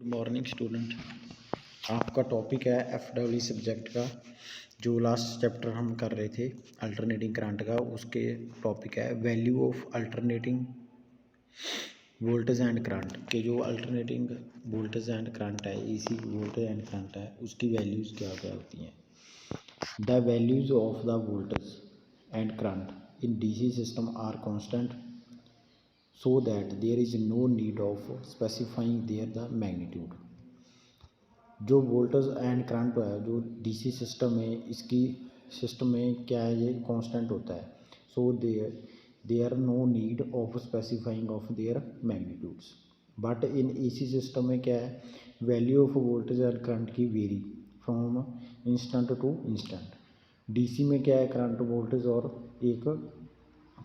Morning student. आपका topic है FW subject का, जो लास्ट चैप्टर हम कर रहे थे अल्टरनेटिंग करंट का, उसके टॉपिक है value of alternating voltage and current के। जो अल्टरनेटिंग वोल्टेज एंड करंट है, एसी वोल्टेज एंड करंट है, उसकी वैल्यूज़ क्या क्या होती हैं। The values of the voltage and current in DC system are constant so that there is no need of specifying there the magnitude। जो voltage and current है जो DC system में, इसकी सिस्टम में क्या है, ये कांस्टेंट होता है। So there no need of specifying of their magnitudes. But in AC system में क्या है, value of voltage and current की vary from instant to instant. DC में क्या है, करंट वोल्टेज और एक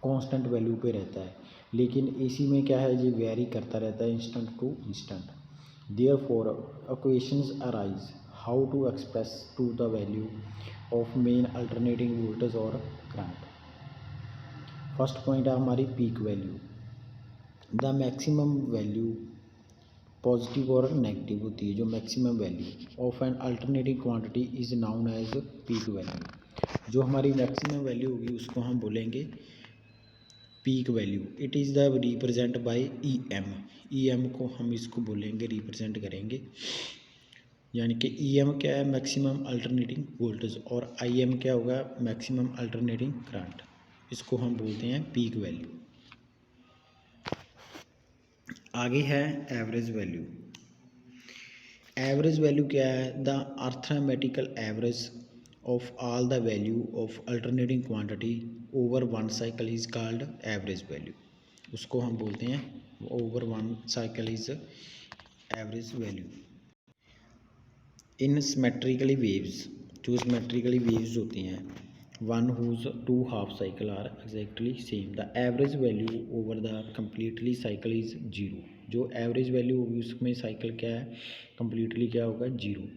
कांस्टेंट वैल्यू पे रहता है, लेकिन एसी में क्या है, ये वेरी करता रहता है instant to instant. Therefore equations arise how to express to the value of mean alternating voltage और करंट। फर्स्ट पॉइंट है हमारी peak value. The maximum value positive और नेगेटिव होती है। जो maximum value of an alternating quantity is known as peak value. जो हमारी maximum value होगी उसको हम बोलेंगे peak value. It is the represent by E m को हम इसको बोलेंगे, रिप्रेजेंट करेंगे। यानी कि ई एम क्या है, मैक्सिमम अल्टरनेटिंग वोल्टेज, और आई एम क्या होगा, मैक्सिमम अल्टरनेटिंग करंट। इसको हम बोलते हैं पीक वैल्यू। आगे है एवरेज वैल्यू। एवरेज वैल्यू क्या है, the arithmetical average of all the value of alternating quantity over one cycle is called average value। उसको हम बोलते हैं over one cycle is average value। in symmetrically waves, जो symmetrically waves होती हैं, one whose two half cycle are exactly same, the average value over the completely cycle is zero। जो average value होगी उसमें cycle क्या है, completely क्या होगा, zero।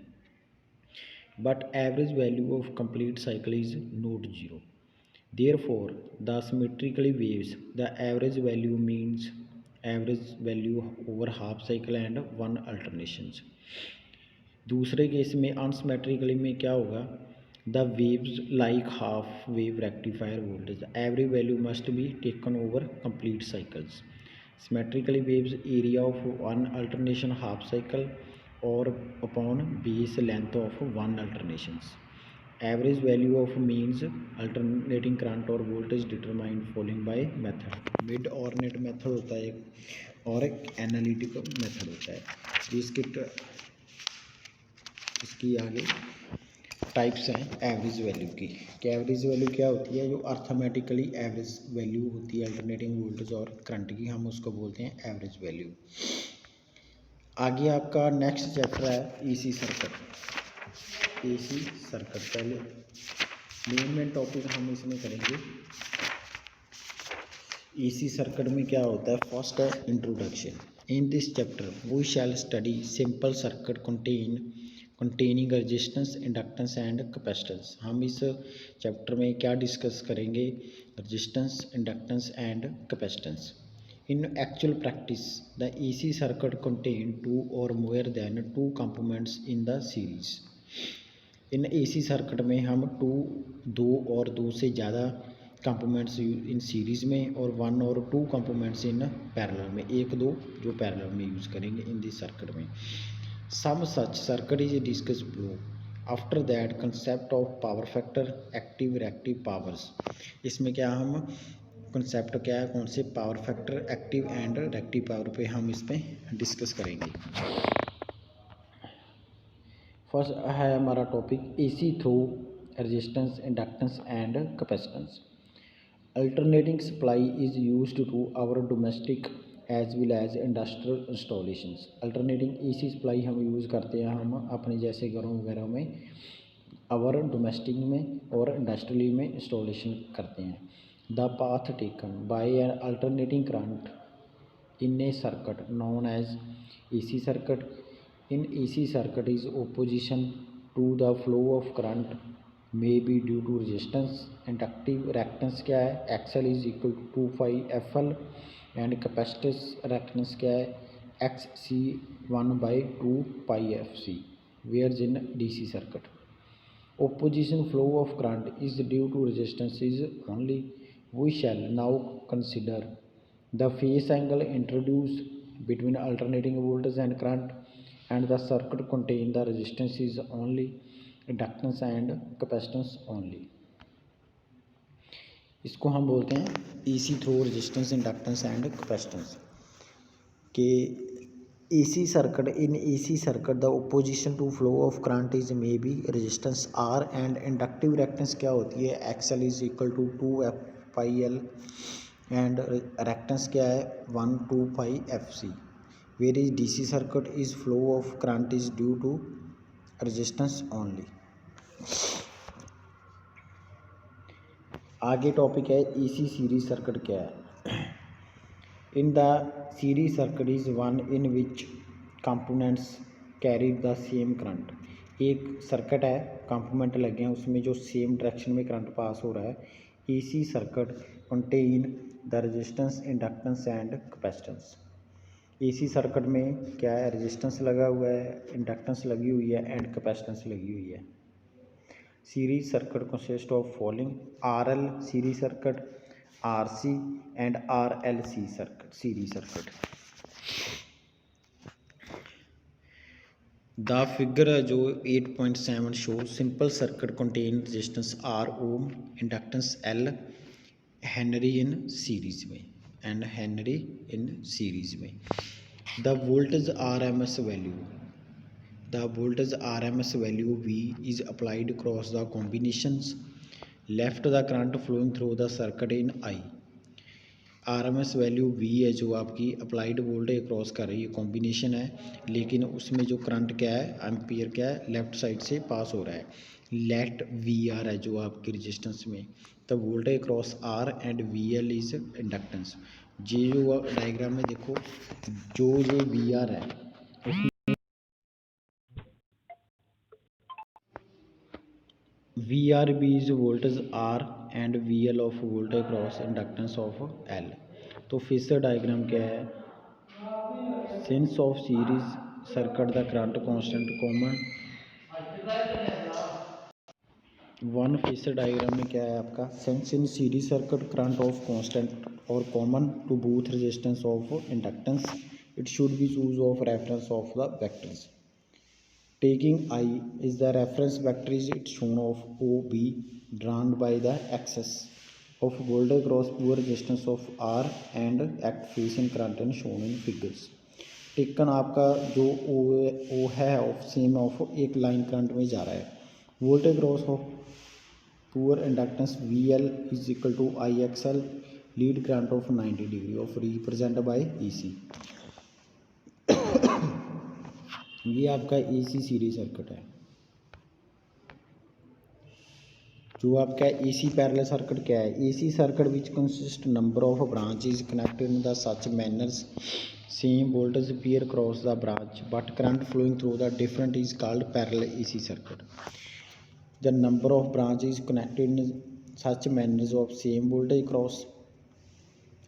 But average value of complete cycle is not zero। Therefore, the symmetrically waves, the average value means average value over half cycle and one alternations। दूसरे case में unsymmetrically में क्या होगा, the waves like half wave rectifier voltage, every value must be taken over complete cycles. Symmetrically waves area of one alternation half cycle और upon base length of one alternations. Average value of means alternating current और voltage determined following by method. Mid और net method होता है और एक analytical method होता है। इसकी आगे टाइप्स हैं एवरेज वैल्यू की। कि एवरेज वैल्यू क्या होती है, जो अर्थमेटिकली एवरेज वैल्यू होती है अल्टरनेटिंग वोल्टेज और करंट की, हम उसको बोलते हैं एवरेज वैल्यू। आगे आपका नेक्स्ट चैप्टर है एसी सर्किट। एसी सर्किट पहले मेन टॉपिक हम इसमें करेंगे। एसी सर्किट में क्या होता है, फर्स्ट है introduction. In this chapter we shall study simple circuit containing resistance, inductance and capacitance. हम इस चैप्टर में क्या डिस्कस करेंगे, resistance, inductance and capacitance. In actual practice the AC circuit contain two और more than two components in the series. In AC circuit में हम दो और दो से ज़्यादा कंपोनेंट्स इन सीरीज़ में, और वन और टू कंपोनेंट्स इन पैरेलल में, एक दो जो पैरेलल में यूज़ करेंगे इन दिस सर्किट में। Some such circuit is discuss below. After that concept of power factor, active reactive powers. इसमें क्या हम कंसेप्ट क्या है, कौन से power factor, active and reactive power पे हम इसमें डिस्कस करेंगे। फर्स्ट है हमारा topic AC through resistance, inductance and capacitance. Alternating supply is used to our domestic as well as industrial installations. Alternating AC supply हम यूज़ करते हैं हम अपने जैसे घरों वगैरह में, आवर डोमेस्टिक में और इंडस्ट्रियली में इंस्टॉलेशन करते हैं। The path taken by N alternating current in a circuit known as AC circuit। In AC circuit is opposition to the flow of current may be due to resistance। inductive reactance क्या है, XL is equal to 2 pi FL। and capacitance reactance क्या है, XC1/2πfc, whereas in DC circuit opposition flow of current is due to resistances only. We shall now consider the phase angle introduced between alternating voltage and current, and the circuit contain the resistances only, inductance and capacitance only. इसको हम बोलते हैं AC through resistance, inductance and capacitance के AC circuit. In AC circuit the opposition to flow of current is may be resistance R and inductive reactance क्या होती है XL is equal to 2πL and reactance क्या है 1/2πfc. Whereas DC circuit is flow of current is due to resistance only. आगे topic है AC series circuit क्या है. इन the series circuit is one in which components carry the same current. एक circuit है, component लगे हैं, उसमें जो सेम डायरेक्शन में करंट पास हो रहा है. AC circuit contain the resistance, inductance and capacitance. AC circuit में क्या है, रेजिस्टेंस लगा हुआ है, इंडक्टेंस लगी हुई है एंड कैपेसिटेंस लगी हुई है. Series circuit consist of following: RL series circuit, RC and RLC circuit series circuit. The figure जो 8.7 shows simple circuit contain resistance R ohm, inductance L, Henry in series में and Henry in series में. The voltage RMS value V is applied across the combinations. Left the current flowing through the circuit in I. RMS value V है जो आपकी applied voltage cross कर रही है, combination है, लेकिन उसमें जो करंट क्या है, एम्पियर क्या है, लेफ्ट साइड से पास हो रहा है. लेट VR है जो आपकी रेजिस्टेंस में, तो voltage cross R and VL is inductance. ये जो डायग्राम में देखो, जो ये VR है उसमें VRB is voltage R and VL of voltage cross inductance of L. तो फेसर डायग्राम क्या है, since of series circuit the current constant common. One phasor diagram में क्या है आपका, since in series circuit current of constant और common to both resistance of inductance, it should be choose of reference of the vectors. Taking I is the reference vector is it shown of OB drawn by the axis of voltage cross pure resistance of R and act phase in current and shown in figures. Taken आपका जो O है of same of एक line current में जा रहा है. Voltage cross of pure inductance VL is equal to IXL, lead current of 90 degree of represented by EC. ये आपका AC सीरीज सर्किट है. जो आपका AC पैरेलल सर्किट क्या है, AC circuit which consist number of branches connected in the such manners same voltage appear cross the branch but current flowing through the different is called parallel AC circuit. The number of branches connected in such manners of same voltage cross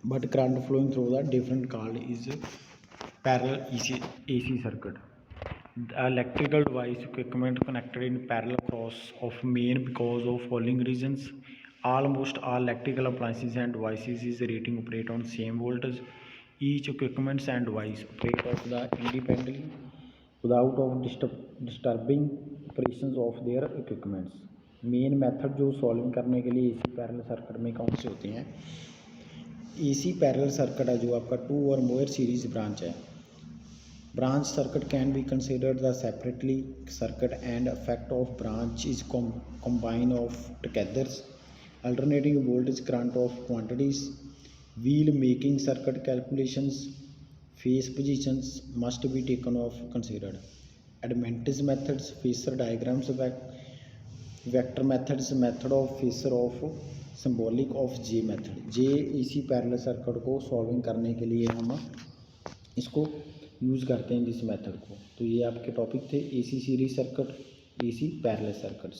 but current flowing through the different called is parallel AC circuit. The electrical device equipment connected in parallel cross of main because of following reasons. Almost all electrical appliances and devices is rating operate on same voltage. Each equipment and device operate of the independently without of disturbing operations of their equipments. Main method जो solving करने के लिए AC parallel circuit में कौन से होते हैं, AC parallel circuit है जो आपका 2 और मोर सीरीज ब्रांच है. Branch circuit can be considered the separately circuit and effect of branch is combine of together. Alternating voltage current of quantities, wheel making circuit calculations, phase positions must be taken of considered. Advantage methods, phasor diagrams, vector methods, method of phasor of symbolic of J method. J AC parallel circuit को solving करने के लिए हम इसको use करते हैं जिस method को. तो ये आपके टॉपिक थे AC series circuit, AC parallel circuits.